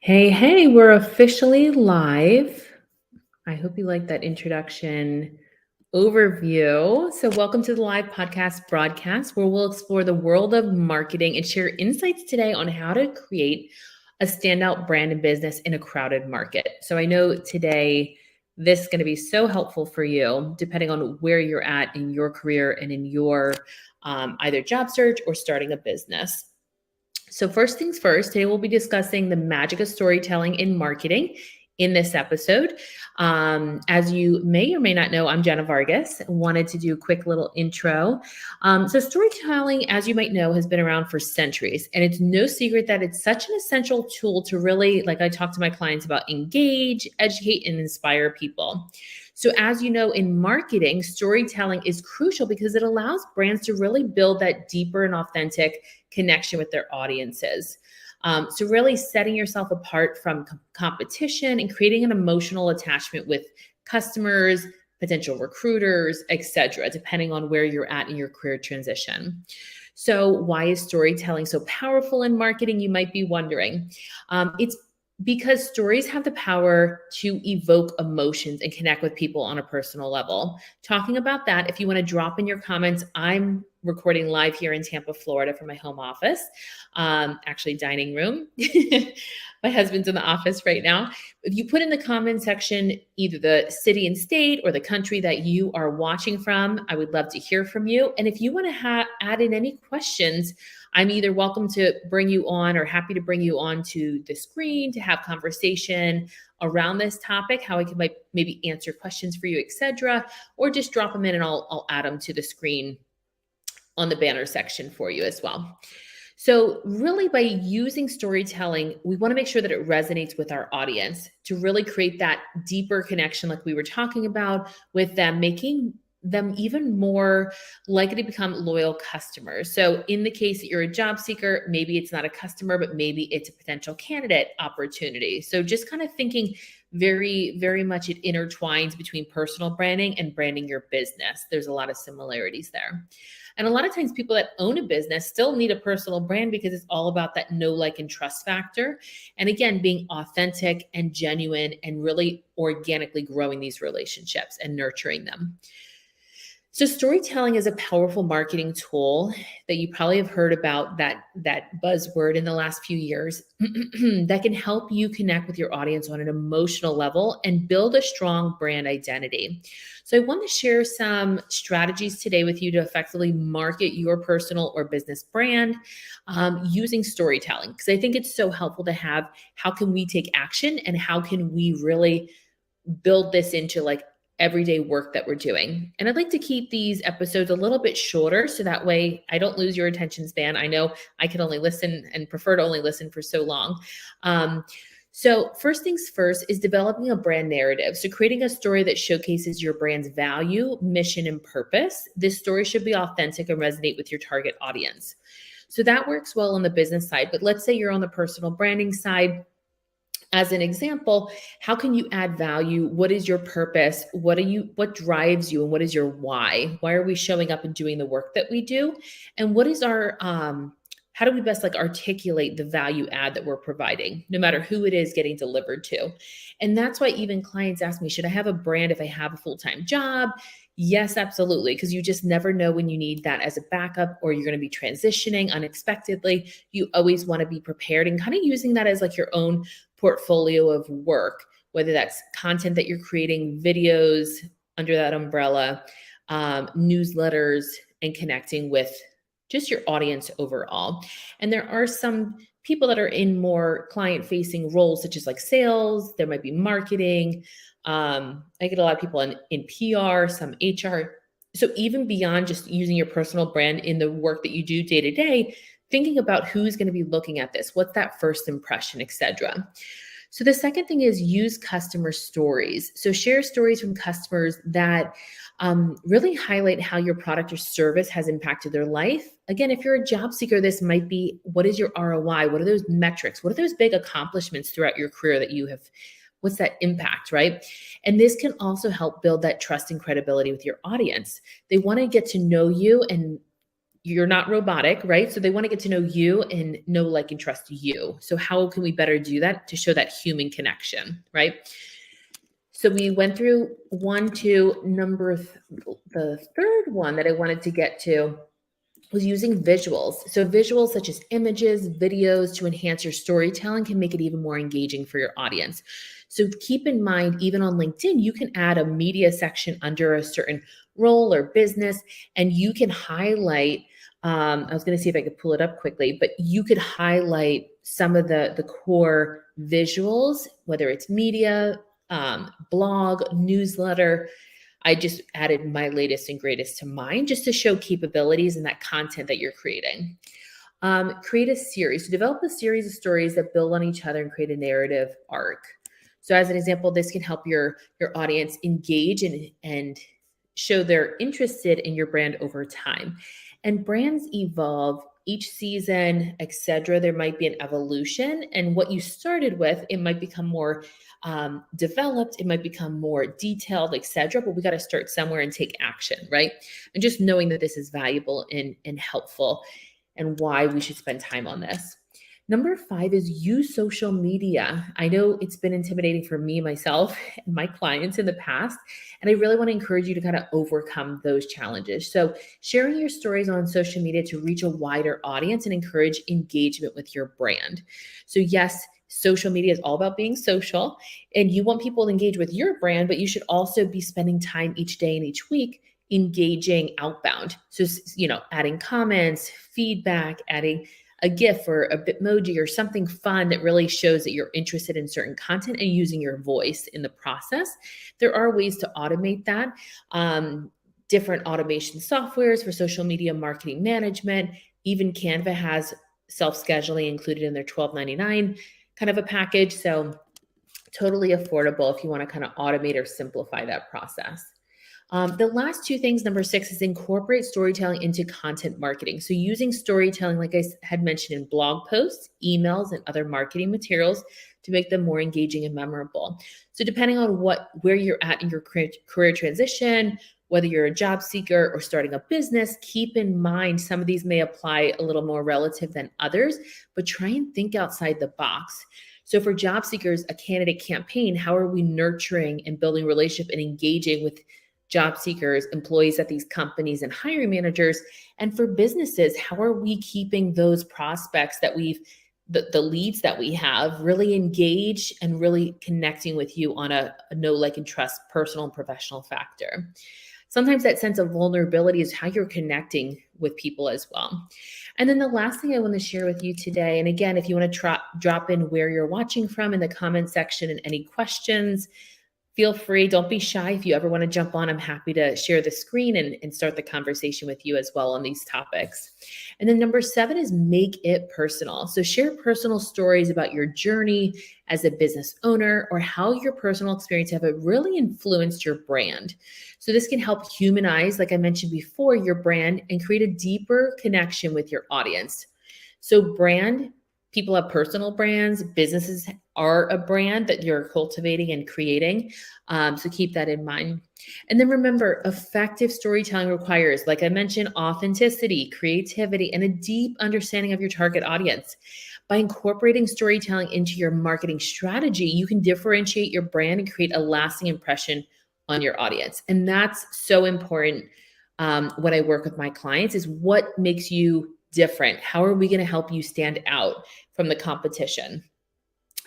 Hey, we're officially live. I hope you like that introduction overview. So welcome to the live podcast broadcast where we'll explore the world of marketing and share insights today on how to create a standout brand and business in a crowded market. So I know today this is going to be so helpful for you depending on where you're at in your career and in your either job search or starting a business. So first things first, today we'll be discussing the magic of storytelling in marketing in this episode. As you may or may not know, I'm Jena Vargas. Wanted to do a quick little intro. So storytelling, as you might know, has been around for centuries, and it's no secret that it's such an essential tool to really, like I talk to my clients about, engage, educate, and inspire people. So as you know, in marketing, storytelling is crucial because it allows brands to really build that deeper and authentic connection with their audiences. So really setting yourself apart from competition and creating an emotional attachment with customers, potential recruiters, etc., depending on where you're at in your career transition. So why is storytelling so powerful in marketing? You might be wondering. It's because stories have the power to evoke emotions and connect with people on a personal level. Talking about that, if you want to drop in your comments, I'm recording live here in Tampa, Florida from my home office, actually dining room. My husband's in the office right now. If you put in the comment section, either the city and state or the country that you are watching from, I would love to hear from you. And if you want to add in any questions, I'm either welcome to bring you on or happy to bring you on to the screen to have conversation around this topic, how I can maybe answer questions for you, etc., or just drop them in and I'll add them to the screen on the banner section for you as well. So really by using storytelling, we want to make sure that it resonates with our audience to really create that deeper connection like we were talking about with them, making them even more likely to become loyal customers. So in the case that you're a job seeker, maybe it's not a customer, but maybe it's a potential candidate opportunity. So just kind of thinking very, very much it intertwines between personal branding and branding your business. There's a lot of similarities there. And a lot of times people that own a business still need a personal brand because it's all about that know, like, and trust factor. And again, being authentic and genuine and really organically growing these relationships and nurturing them. So storytelling is a powerful marketing tool that you probably have heard about that buzzword in the last few years that can help you connect with your audience on an emotional level and build a strong brand identity. So I want to share some strategies today with you to effectively market your personal or business brand using storytelling, because I think it's so helpful to have how can we take action and how can we really build this into like everyday work that we're doing. And I'd like to keep these episodes a little bit shorter so that way I don't lose your attention span. I know I can only listen and prefer to only listen for so long. So first things first is developing a brand narrative. So creating a story that showcases your brand's value, mission, and purpose. This story should be authentic and resonate with your target audience. So that works well on the business side, but let's say you're on the personal branding side. As an example, how can you add value? What is your purpose? What drives you? And what is your why? Why are we showing up and doing the work that we do? And what is our, how do we best articulate the value add that we're providing, no matter who it is getting delivered to? And that's why even clients ask me, should I have a brand if I have a full-time job? Yes, absolutely. Because you just never know when you need that as a backup or you're going to be transitioning unexpectedly. You always want to be prepared and kind of using that as your own portfolio of work, whether that's content that you're creating, videos under that umbrella, newsletters, and connecting with just your audience overall. And there are some people that are in more client-facing roles, such as sales, there might be marketing. I get a lot of people in PR, some HR. So even beyond just using your personal brand in the work that you do day to day, thinking about who's going to be looking at this, what's that first impression, etc. So the second thing is use customer stories. So share stories from customers that really highlight how your product or service has impacted their life. Again, if you're a job seeker, this might be, what is your ROI? What are those metrics? What are those big accomplishments throughout your career that you have? What's that impact, right? And this can also help build that trust and credibility with your audience. They want to get to know you and you're not robotic, right? So they want to get to know you and know, like, and trust you. So how can we better do that to show that human connection, right? So we went through 1, 2, the third one that I wanted to get to was using visuals. So visuals such as images, videos to enhance your storytelling can make it even more engaging for your audience. So keep in mind, even on LinkedIn, you can add a media section under a certain role or business, and you can highlight. I was going to see if I could pull it up quickly, but you could highlight some of the core visuals, whether it's media, blog, newsletter. I just added my latest and greatest to mine just to show capabilities in that content that you're creating. Create a series. So develop a series of stories that build on each other and create a narrative arc. So as an example, this can help your audience engage and show they're interested in your brand over time. And brands evolve each season, etc. There might be an evolution, and what you started with, it might become more developed, it might become more detailed, etc. But we got to start somewhere and take action, right? And just knowing that this is valuable and helpful, and why we should spend time on this. Number 5 is use social media. I know it's been intimidating for me, myself, and my clients in the past, and I really want to encourage you to kind of overcome those challenges. So sharing your stories on social media to reach a wider audience and encourage engagement with your brand. So yes, social media is all about being social, and you want people to engage with your brand, but you should also be spending time each day and each week engaging outbound. So, adding comments, feedback, adding a GIF or a Bitmoji or something fun that really shows that you're interested in certain content and using your voice in the process. There are ways to automate that. Different automation softwares for social media marketing management. Even Canva has self-scheduling included in their $12.99 kind of a package. So totally affordable if you want to kind of automate or simplify that process. The last 2 things, number 6, is incorporate storytelling into content marketing. So using storytelling, like I had mentioned, in blog posts, emails, and other marketing materials to make them more engaging and memorable. So depending on where you're at in your career transition, whether you're a job seeker or starting a business, keep in mind some of these may apply a little more relative than others, but try and think outside the box. So for job seekers, a candidate campaign, how are we nurturing and building relationship and engaging with job seekers, employees at these companies, and hiring managers? And for businesses, how are we keeping those prospects that the leads that we have really engaged and really connecting with you on a know, like, and trust personal and professional factor? Sometimes that sense of vulnerability is how you're connecting with people as well. And then the last thing I want to share with you today, and again, if you want to drop in where you're watching from in the comment section and any questions, feel free. Don't be shy. If you ever want to jump on, I'm happy to share the screen and start the conversation with you as well on these topics. And then number 7 is make it personal. So share personal stories about your journey as a business owner or how your personal experience have really influenced your brand. So this can help humanize, like I mentioned before, your brand and create a deeper connection with your audience. So people have personal brands, businesses are a brand that you're cultivating and creating. So keep that in mind. And then remember, effective storytelling requires, like I mentioned, authenticity, creativity, and a deep understanding of your target audience. By incorporating storytelling into your marketing strategy, you can differentiate your brand and create a lasting impression on your audience. And that's so important when I work with my clients, is what makes you different? How are we going to help you stand out from the competition?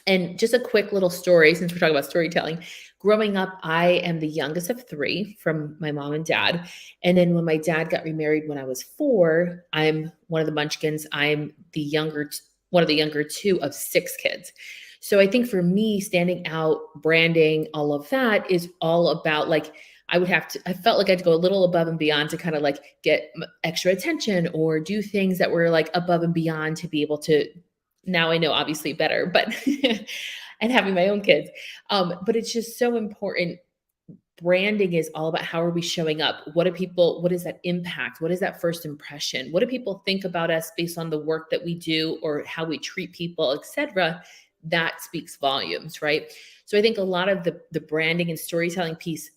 And just a quick little story, since we're talking about storytelling. Growing up, I am the youngest of 3 from my mom and dad. And then when my dad got remarried when I was 4, I'm one of the munchkins. I'm one of the younger 2 of 6 kids. So I think for me, standing out, branding, all of that is all about, like, I felt like I had to go a little above and beyond to kind of like get extra attention or do things that were like above and beyond to be able to, now I know obviously better, but, and having my own kids. But it's just so important. Branding is all about how are we showing up? What is that impact? What is that first impression? What do people think about us based on the work that we do or how we treat people, etc.? That speaks volumes, right? So I think a lot of the branding and storytelling piece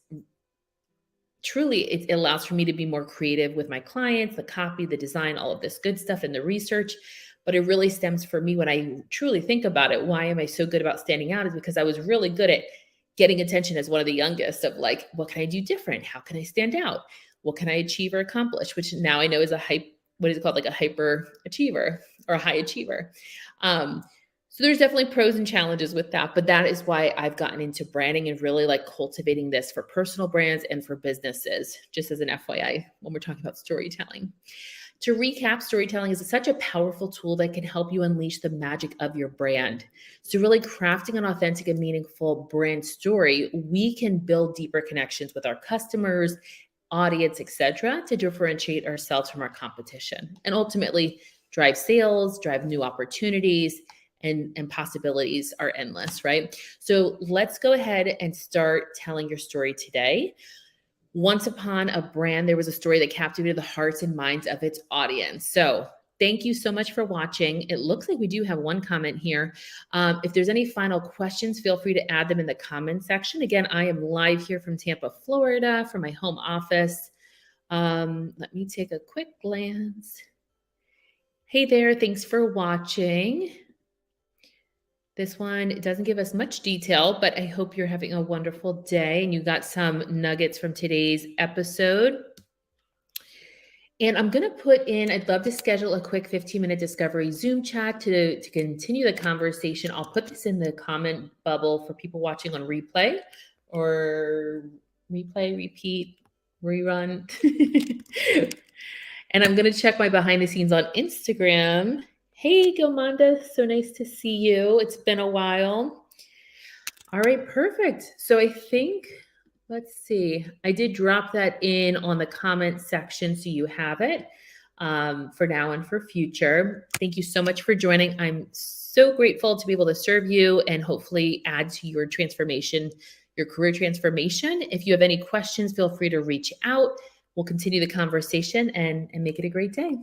truly it allows for me to be more creative with my clients, the copy, the design, all of this good stuff and the research. But it really stems for me when I truly think about it. Why am I so good about standing out? Is because I was really good at getting attention as one of the youngest of like, what can I do different? How can I stand out? What can I achieve or accomplish? Which now I know is what is it called? Like a hyper achiever or a high achiever. Um, so there's definitely pros and challenges with that, but that is why I've gotten into branding and really like cultivating this for personal brands and for businesses, just as an FYI, when we're talking about storytelling. To recap, storytelling is such a powerful tool that can help you unleash the magic of your brand. So really crafting an authentic and meaningful brand story, we can build deeper connections with our customers, audience, etc., to differentiate ourselves from our competition and ultimately drive sales, drive new opportunities, and possibilities are endless, right? So let's go ahead and start telling your story today. Once upon a brand, there was a story that captivated the hearts and minds of its audience. So thank you so much for watching. It looks like we do have one comment here. If there's any final questions, feel free to add them in the comment section. Again, I am live here from Tampa, Florida, from my home office. Let me take a quick glance. Hey there, thanks for watching. This one doesn't give us much detail, but I hope you're having a wonderful day and you got some nuggets from today's episode. And I'm going to put in, I'd love to schedule a quick 15-minute discovery Zoom chat to continue the conversation. I'll put this in the comment bubble for people watching on replay or replay, repeat, rerun. And I'm going to check my behind the scenes on Instagram. Hey, Gomanda, so nice to see you. It's been a while. All right, perfect. So I think, let's see, I did drop that in on the comment section so you have it for now and for future. Thank you so much for joining. I'm so grateful to be able to serve you and hopefully add to your transformation, your career transformation. If you have any questions, feel free to reach out. We'll continue the conversation and make it a great day.